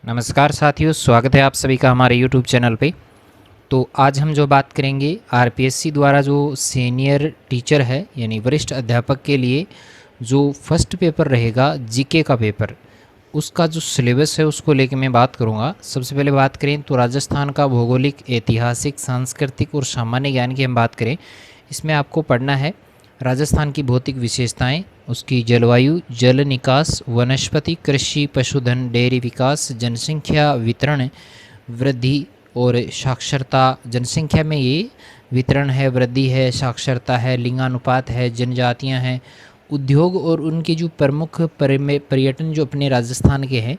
नमस्कार साथियों, स्वागत है आप सभी का हमारे यूट्यूब चैनल पे। तो आज हम जो बात करेंगे आरपीएससी द्वारा जो सीनियर टीचर है यानी वरिष्ठ अध्यापक के लिए जो फर्स्ट पेपर रहेगा जीके का पेपर, उसका जो सिलेबस है उसको लेके मैं बात करूँगा। सबसे पहले बात करें तो राजस्थान का भौगोलिक, ऐतिहासिक, सांस्कृतिक और सामान्य ज्ञान की हम बात करें, इसमें आपको पढ़ना है राजस्थान की भौतिक विशेषताएं, उसकी जलवायु, जल निकास, वनस्पति, कृषि, पशुधन, डेयरी विकास, जनसंख्या वितरण, वृद्धि और साक्षरता। जनसंख्या में ये वितरण है, वृद्धि है, साक्षरता है, लिंगानुपात है, जनजातियां हैं, उद्योग और उनके जो प्रमुख पर्यटन जो अपने राजस्थान के हैं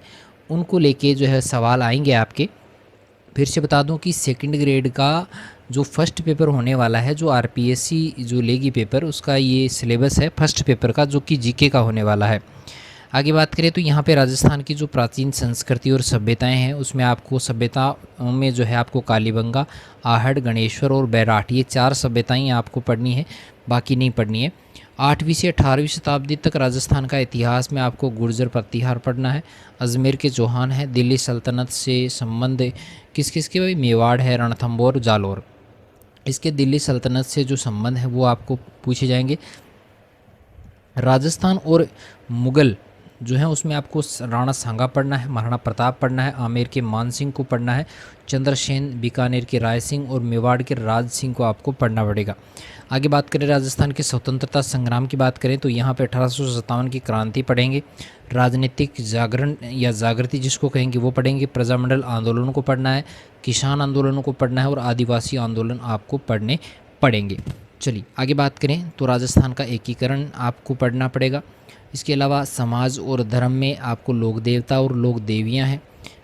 उनको लेके जो है सवाल आएंगे आपके। फिर से बता दूं कि सेकंड ग्रेड का जो फर्स्ट पेपर होने वाला है, जो आरपीएससी जो लेगी पेपर, उसका ये सिलेबस है फर्स्ट पेपर का, जो कि जीके का होने वाला है। आगे बात करें तो यहाँ पे राजस्थान की जो प्राचीन संस्कृति और सभ्यताएं हैं उसमें आपको सभ्यताओं में जो है आपको कालीबंगा, आहड़, गणेश्वर और बैराठ, ये 4 सभ्यताएं आपको पढ़नी है, बाकी नहीं पढ़नी है। 8वीं से 18वीं शताब्दी तक राजस्थान का इतिहास में आपको गुर्जर प्रतिहार पढ़ना है, अजमेर के चौहान है, दिल्ली सल्तनत से संबंध किस किस के, भाई मेवाड़ है, रणथंभौर, जालौर, इसके दिल्ली सल्तनत से जो संबंध है वो आपको पूछे जाएंगे। राजस्थान और मुग़ल जो है उसमें आपको राणा सांगा पढ़ना है, महाराणा प्रताप पढ़ना है, आमेर के मान सिंह को पढ़ना है, चंद्रसेन, बीकानेर के राय सिंह और मेवाड़ के राज सिंह को आपको पढ़ना पड़ेगा। आगे बात करें राजस्थान के स्वतंत्रता संग्राम की बात करें तो यहाँ पे 1857 की क्रांति पढ़ेंगे, राजनीतिक जागरण या जागृति जिसको कहेंगे वो पढ़ेंगे, प्रजामंडल आंदोलनों को पढ़ना है, किसान आंदोलनों को पढ़ना है और आदिवासी आंदोलन आपको पढ़ने पड़ेंगे। चलिए आगे बात करें तो राजस्थान का एकीकरण आपको पढ़ना पड़ेगा। इसके अलावा समाज और धर्म में आपको लोक देवता और लोक देवियाँ हैं,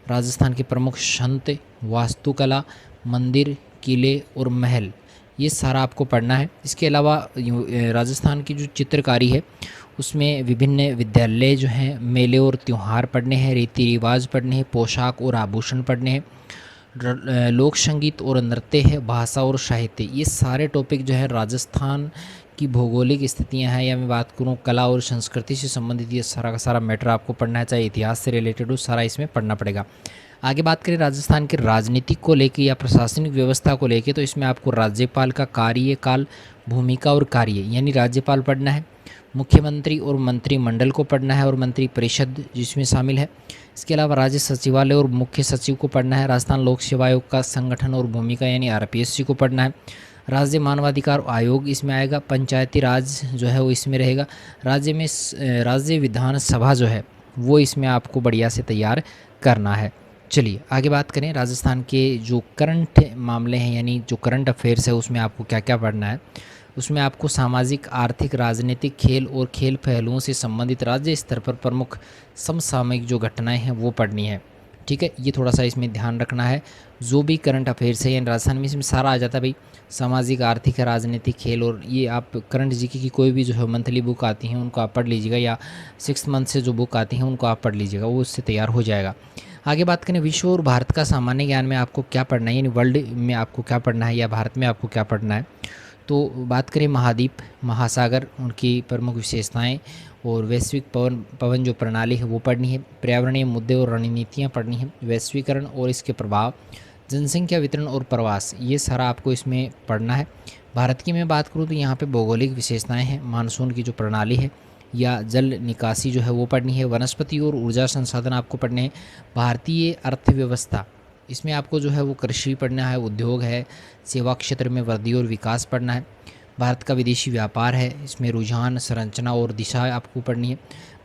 राजस्थान के प्रमुख संत, वास्तुकला, मंदिर, किले और महल, ये सारा आपको पढ़ना है। इसके अलावा राजस्थान की जो चित्रकारी है उसमें विभिन्न विद्यालय जो हैं, मेले और त्यौहार पढ़ने हैं, रीति रिवाज पढ़ने हैं, पोशाक और आभूषण पढ़ने हैं, लोक संगीत और नृत्य है, भाषा और साहित्य, ये सारे टॉपिक जो है राजस्थान की भौगोलिक स्थितियां हैं, या मैं बात करूं कला और संस्कृति से संबंधित, ये सारा का सारा मैटर आपको पढ़ना है, चाहे इतिहास से रिलेटेड हो, सारा इसमें पढ़ना पड़ेगा। आगे बात करें राजस्थान के राजनीतिक को लेके या प्रशासनिक व्यवस्था को लेके तो इसमें आपको राज्यपाल का कार्यकाल, भूमिका और कार्य यानी राज्यपाल पढ़ना है, मुख्यमंत्री और मंत्रिमंडल को पढ़ना है और मंत्री परिषद जिसमें शामिल है। इसके अलावा राज्य सचिवालय और मुख्य सचिव को पढ़ना है, राजस्थान लोक सेवा आयोग का संगठन और भूमिका यानी आरपीएससी को पढ़ना है, राज्य मानवाधिकार आयोग इसमें आएगा, पंचायती राज जो है वो इसमें रहेगा, राज्य में राज्य विधानसभा जो है वो इसमें आपको बढ़िया से तैयार करना है। चलिए आगे बात करें राजस्थान के जो करंट मामले हैं यानी जो करंट अफेयर्स है उसमें आपको क्या क्या पढ़ना है। उसमें आपको सामाजिक, आर्थिक, राजनीतिक, खेल और खेल पहलुओं से संबंधित राज्य स्तर पर प्रमुख समसामयिक जो घटनाएं हैं वो पढ़नी है। ठीक है, ये थोड़ा सा इसमें ध्यान रखना है। जो भी करंट अफेयर्स है यानी राजस्थान में इसमें सारा आ जाता है भाई, सामाजिक, आर्थिक, राजनीतिक, खेल, और ये आप करंट जीके की कोई भी जो है मंथली बुक आती हैं उनको आप पढ़ लीजिएगा, या 6 मंथ से जो बुक आती हैं उनको आप पढ़ लीजिएगा, वो उससे तैयार हो जाएगा। आगे बात करें विश्व और भारत का सामान्य ज्ञान में आपको क्या पढ़ना है, यानी वर्ल्ड में आपको क्या पढ़ना है या भारत में आपको क्या पढ़ना है। तो बात करें महाद्वीप, महासागर, उनकी प्रमुख विशेषताएं और वैश्विक पवन जो प्रणाली है वो पढ़नी है, पर्यावरणीय मुद्दे और रणनीतियाँ पढ़नी है, वैश्वीकरण और इसके प्रभाव, जनसंख्या वितरण और प्रवास, ये सारा आपको इसमें पढ़ना है। भारत की मैं बात करूँ तो यहाँ पे भौगोलिक विशेषताएं हैं, मानसून की जो प्रणाली है या जल निकासी जो है वो पढ़नी है, वनस्पति और ऊर्जा संसाधन आपको पढ़ने हैं, भारतीय अर्थव्यवस्था, इसमें आपको जो है वो कृषि पढ़ना है, उद्योग है, सेवा क्षेत्र में वृद्धि और विकास पढ़ना है, भारत का विदेशी व्यापार है, इसमें रुझान, संरचना और दिशा आपको पढ़नी है।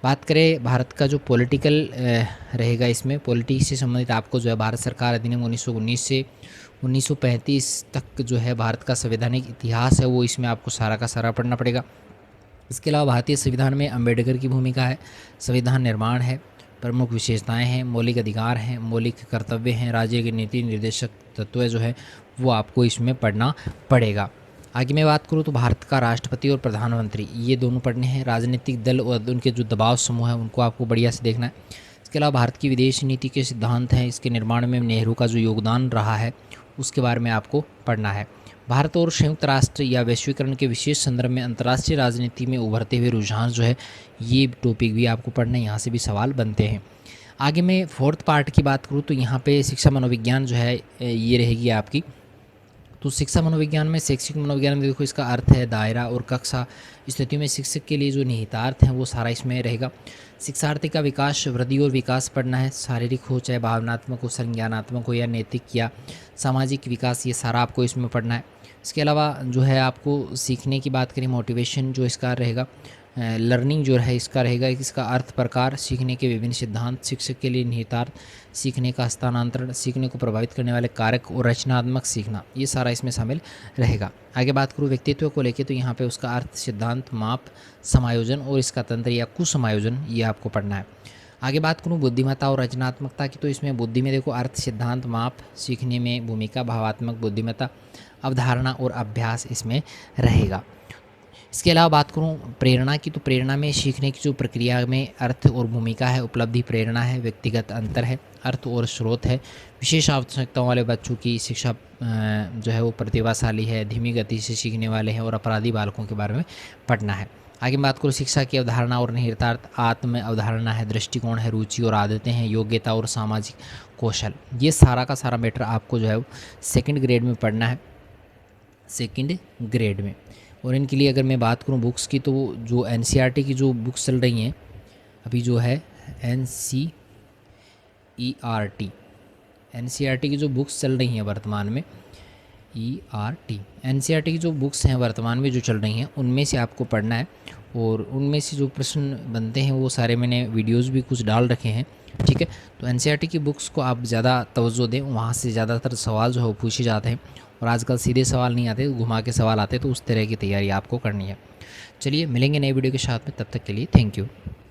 बात करें भारत का जो पॉलिटिकल रहेगा, इसमें पॉलिटिक्स से संबंधित आपको जो है भारत सरकार अधिनियम 1919 से 1935 तक जो है भारत का संवैधानिक इतिहास है वो इसमें आपको सारा का सारा पढ़ना पड़ेगा। इसके अलावा भारतीय संविधान में अम्बेडकर की भूमिका है, संविधान निर्माण है, प्रमुख विशेषताएं हैं, मौलिक अधिकार हैं, मौलिक कर्तव्य हैं, राज्य की नीति निर्देशक तत्व जो है वो आपको इसमें पढ़ना पड़ेगा। आगे मैं बात करूँ तो भारत का राष्ट्रपति और प्रधानमंत्री ये दोनों पढ़ने हैं, राजनीतिक दल और उनके जो दबाव समूह हैं उनको आपको बढ़िया से देखना है। इसके अलावा भारत की विदेश नीति के सिद्धांत हैं, इसके निर्माण में नेहरू का जो योगदान रहा है उसके बारे में आपको पढ़ना है। भारत और संयुक्त राष्ट्र या वैश्वीकरण के विशेष संदर्भ में अंतर्राष्ट्रीय राजनीति में उभरते हुए रुझान जो है ये टॉपिक भी आपको पढ़ना है, यहाँ से भी सवाल बनते हैं। आगे मैं फोर्थ पार्ट की बात करूँ तो यहाँ पे शिक्षा मनोविज्ञान जो है ये रहेगी आपकी। तो शिक्षा मनोविज्ञान में, शैक्षिक मनोविज्ञान में देखो इसका अर्थ है दायरा और कक्षा स्थिति में शिक्षक के लिए जो निहितार्थ हैं वो सारा इसमें रहेगा। शिक्षार्थी का विकास, वृद्धि और विकास पढ़ना है, शारीरिक हो चाहे भावनात्मक हो, संज्ञानात्मक हो या नैतिक या सामाजिक विकास, ये सारा आपको इसमें पढ़ना है। इसके अलावा जो है आपको सीखने की बात करें, मोटिवेशन जो इसका रहेगा, लर्निंग जो है इसका रहेगा, इसका अर्थ प्रकार, सीखने के विभिन्न सिद्धांत, शिक्षक के लिए निहितार्थ, सीखने का हस्तांतरण, सीखने को प्रभावित करने वाले कारक और रचनात्मक सीखना, ये सारा इसमें शामिल रहेगा। आगे बात करूँ व्यक्तित्व को लेके तो यहाँ पे उसका अर्थ, सिद्धांत, माप, समायोजन और इसका तंत्र या कुसमायोजन, ये आपको पढ़ना है। आगे बात करूँ बुद्धिमत्ता और रचनात्मकता की तो इसमें बुद्धि में देखो अर्थ, सिद्धांत, माप, सीखने में भूमिका, भावात्मक बुद्धिमत्ता, अवधारणा और अभ्यास इसमें रहेगा। इसके अलावा बात करूँ प्रेरणा की तो प्रेरणा में सीखने की जो प्रक्रिया में अर्थ और भूमिका है, उपलब्धि प्रेरणा है, व्यक्तिगत अंतर है, अर्थ और स्रोत है, विशेष आवश्यकताओं वाले बच्चों की शिक्षा जो है वो प्रतिभाशाली है, धीमी गति से सीखने वाले हैं और अपराधी बालकों के बारे में पढ़ना है। आगे बात करूँ शिक्षा की अवधारणा और निहितार्थ, आत्म अवधारणा है, दृष्टिकोण है, रुचि और आदतें हैं, योग्यता और सामाजिक कौशल, ये सारा का सारा मैटर आपको जो है वो सेकेंड ग्रेड में पढ़ना है, सेकेंड ग्रेड में। और इनके लिए अगर मैं बात करूं बुक्स की तो जो एनसीईआरटी की जो बुक्स चल रही हैं अभी जो है एनसीईआरटी की जो बुक्स चल रही हैं वर्तमान में, एनसीईआरटी की जो बुक्स हैं वर्तमान में जो चल रही हैं उनमें से आपको पढ़ना है। और उनमें से जो प्रश्न बनते हैं वो सारे मैंने वीडियोस भी कुछ डाल रखे हैं, ठीक है। तो एनसीईआरटी की बुक्स को आप ज़्यादा तवज्जो दें, वहाँ से ज़्यादातर सवाल जो है वो पूछे जाते हैं और आजकल सीधे सवाल नहीं आते, घुमा के सवाल आते, तो उस तरह की तैयारी आपको करनी है। चलिए मिलेंगे नए वीडियो के साथ में, तब तक के लिए थैंक यू।